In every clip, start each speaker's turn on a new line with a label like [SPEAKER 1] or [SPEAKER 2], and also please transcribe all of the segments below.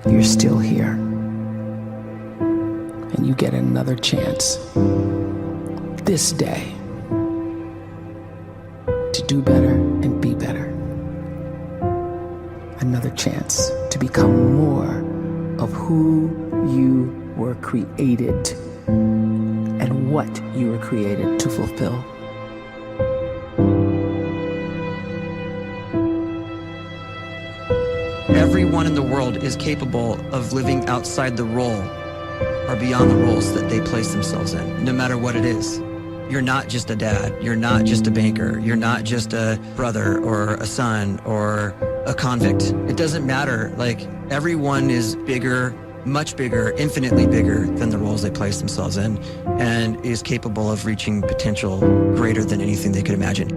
[SPEAKER 1] you're still here. And you get another chance this day to do better and be better. Another chance to become more of who you were created and what you were created to fulfill.
[SPEAKER 2] Everyone in the world is capable of living outside the role or beyond the roles that they place themselves in, no matter what it is. You're not just a dad, you're not just a banker, you're not just a brother or a son or a convict. It doesn't matter. Like, everyone is bigger, much bigger, infinitely bigger than the roles they place themselves in, and is capable of reaching potential greater than anything they could imagine.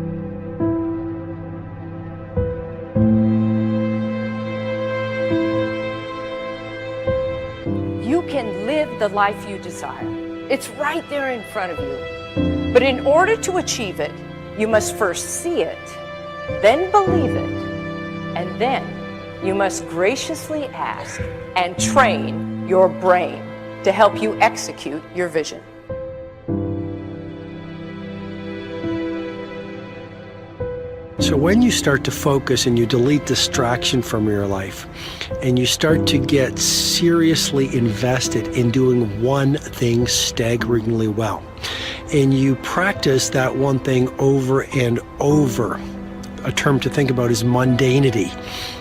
[SPEAKER 3] You can live the life you desire. It's right there in front of you. But in order to achieve it, you must first see it, then believe it, and then you must graciously ask and train your brain to help you execute your vision.
[SPEAKER 4] So when you start to focus and you delete distraction from your life, and you start to get seriously invested in doing one thing staggeringly well, and you practice that one thing over and over, a term to think about is mundanity.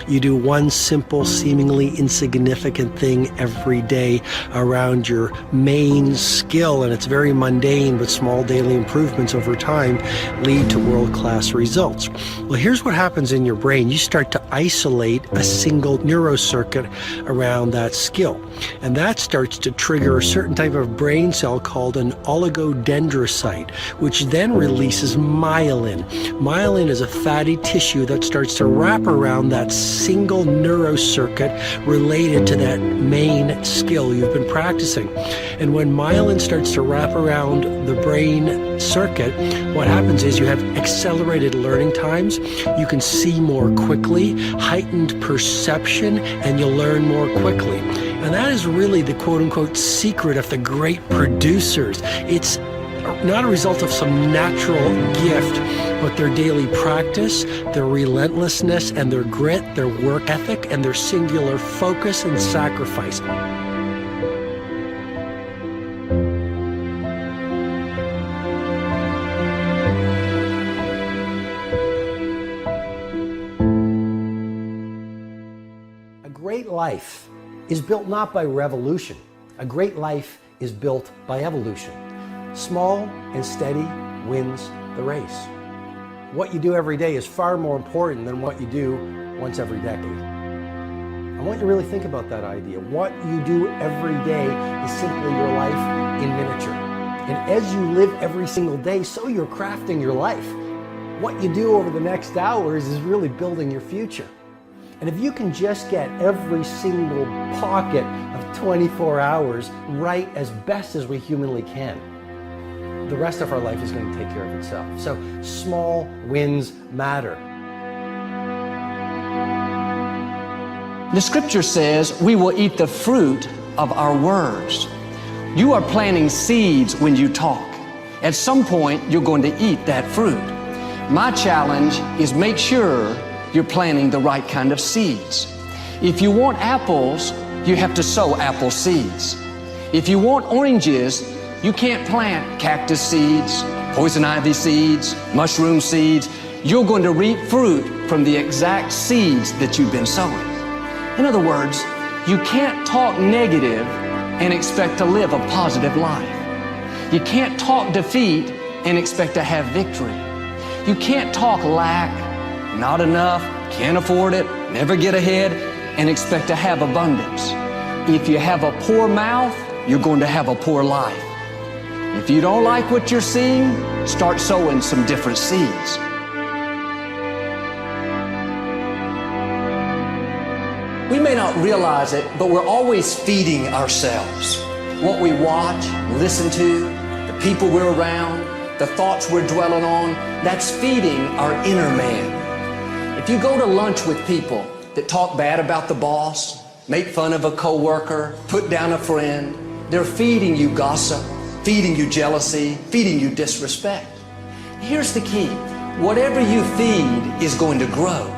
[SPEAKER 4] You do one simple, seemingly insignificant thing every day around your main skill, and it's very mundane, but small daily improvements over time lead to world-class results. Well, here's what happens in your brain. You start to isolate a single neurocircuit around that skill, and that starts to trigger a certain type of brain cell called an oligodendrocyte, which then releases myelin. Myelin is a fatty tissue that starts to wrap around that single neurocircuit related to that main skill you've been practicing. And when myelin starts to wrap around the brain circuit, what happens is you have accelerated learning times, you can see more quickly, heightened perception, and you'll learn more quickly. And that is really the quote-unquote secret of the great producers. It's not a result of some natural gift, but their daily practice, their relentlessness and their grit, their work ethic, and their singular focus and sacrifice. A great life is built not by revolution. A great life is built by evolution. Small and steady wins the race. What you do every day is far more important than what you do once every decade. I want you to really think about that idea. What you do every day is simply your life in miniature. And as you live every single day, so you're crafting your life. What you do over the next hours is really building your future. And if you can just get every single pocket of 24 hours right as best as we humanly can, the rest of our life is going to take care of itself. So small wins matter.
[SPEAKER 5] The scripture says we will eat the fruit of our words. You are planting seeds when you talk. At some point, you're going to eat that fruit. My challenge is make sure you're planting the right kind of seeds. If you want apples, you have to sow apple seeds. If you want oranges, you can't plant cactus seeds, poison ivy seeds, mushroom seeds. You're going to reap fruit from the exact seeds that you've been sowing. In other words, you can't talk negative and expect to live a positive life. You can't talk defeat and expect to have victory. You can't talk lack, not enough, can't afford it, never get ahead, and expect to have abundance. If you have a poor mouth, you're going to have a poor life. If you don't like what you're seeing, start sowing some different seeds. We may not realize it, but we're always feeding ourselves. What we watch, listen to, the people we're around, the thoughts we're dwelling on, that's feeding our inner man. If you go to lunch with people that talk bad about the boss, make fun of a coworker, put down a friend. They're feeding you gossip, feeding you jealousy, feeding you disrespect. Here's the key. Whatever you feed is going to grow.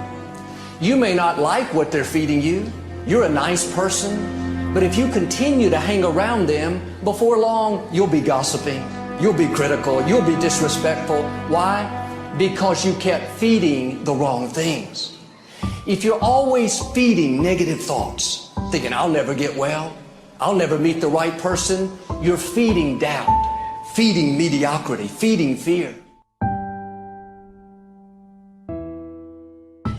[SPEAKER 5] You may not like what they're feeding you. You're a nice person, but if you continue to hang around them, before long, you'll be gossiping, you'll be critical, you'll be disrespectful. Why? Because you kept feeding the wrong things. If you're always feeding negative thoughts, thinking, I'll never get well, I'll never meet the right person, you're feeding doubt, feeding mediocrity, feeding fear.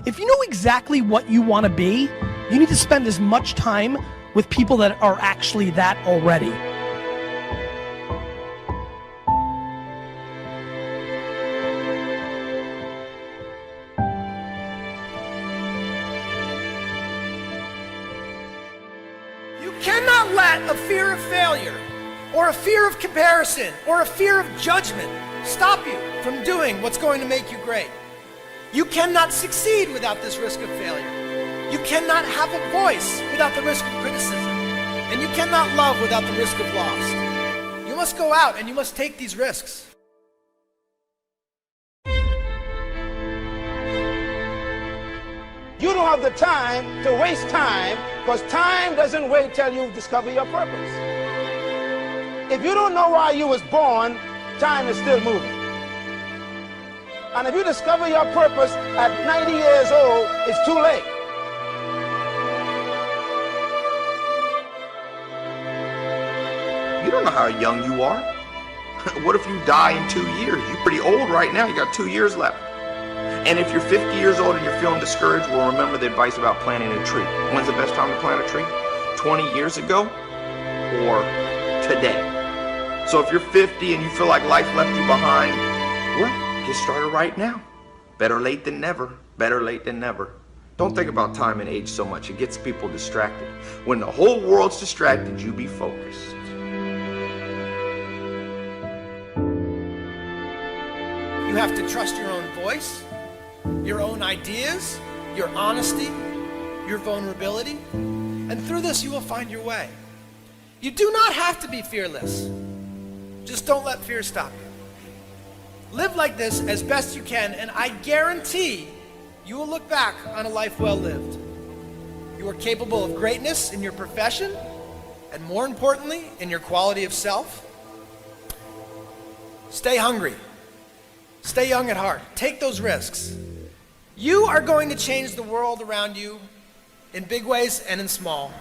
[SPEAKER 6] If you know exactly what you want to be, you need to spend as much time with people that are actually that already. You cannot let a fear of failure, or a fear of comparison, or a fear of judgment stop you from doing what's going to make you great. You cannot succeed without this risk of failure. You cannot have a voice without the risk of criticism. And you cannot love without the risk of loss. You must go out and you must take these risks.
[SPEAKER 7] You don't have the time to waste time, because time doesn't wait till you discover your purpose. If you don't know why you was born, time is still moving. And if you discover your purpose at 90 years old, it's too late.
[SPEAKER 8] You don't know how young you are. What if you die in 2 years? You're pretty old right now. You got 2 years left. And if you're 50 years old and you're feeling discouraged, well, remember the advice about planting a tree. When's the best time to plant a tree? 20 years ago or today? So if you're 50 and you feel like life left you behind, well, get started right now. Better late than never. Better late than never. Don't think about time and age so much. It gets people distracted. When the whole world's distracted, you be focused.
[SPEAKER 6] You have to trust your own voice, your own ideas, your honesty, your vulnerability. And through this, you will find your way. You do not have to be fearless. Just don't let fear stop you. Live like this as best you can, and I guarantee you will look back on a life well lived. You are capable of greatness in your profession, and more importantly, in your quality of self. Stay hungry. Stay young at heart. Take those risks. You are going to change the world around you in big ways and in small.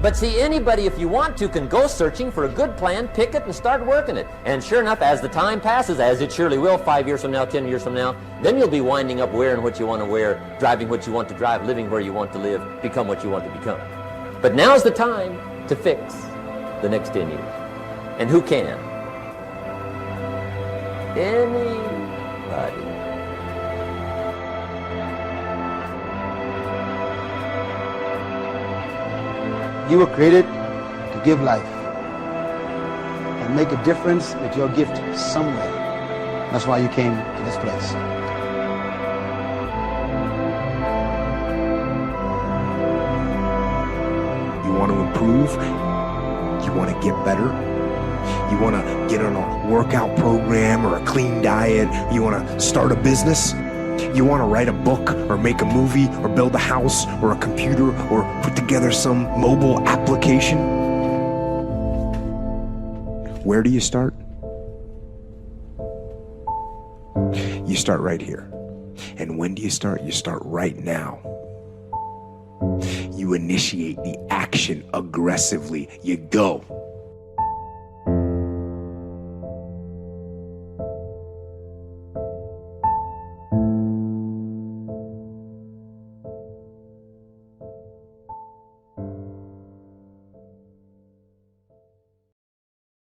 [SPEAKER 9] But see, anybody, if you want to, can go searching for a good plan, pick it, and start working it. And sure enough, as the time passes, as it surely will 5 years from now, 10 years from now, then you'll be winding up wearing what you want to wear, driving what you want to drive, living where you want to live, become what you want to become. But now's the time to fix the next 10 years. And who can? Anybody.
[SPEAKER 10] You were created to give life and make a difference with your gift somewhere. That's why you came to this place.
[SPEAKER 11] You want to improve? You want to get better? You want to get on a workout program or a clean diet? You want to start a business? You want to write a book or make a movie or build a house or a computer or put together some mobile application? Where do you start? You start right here. And when do you start? You start right now. You initiate the action aggressively. You go.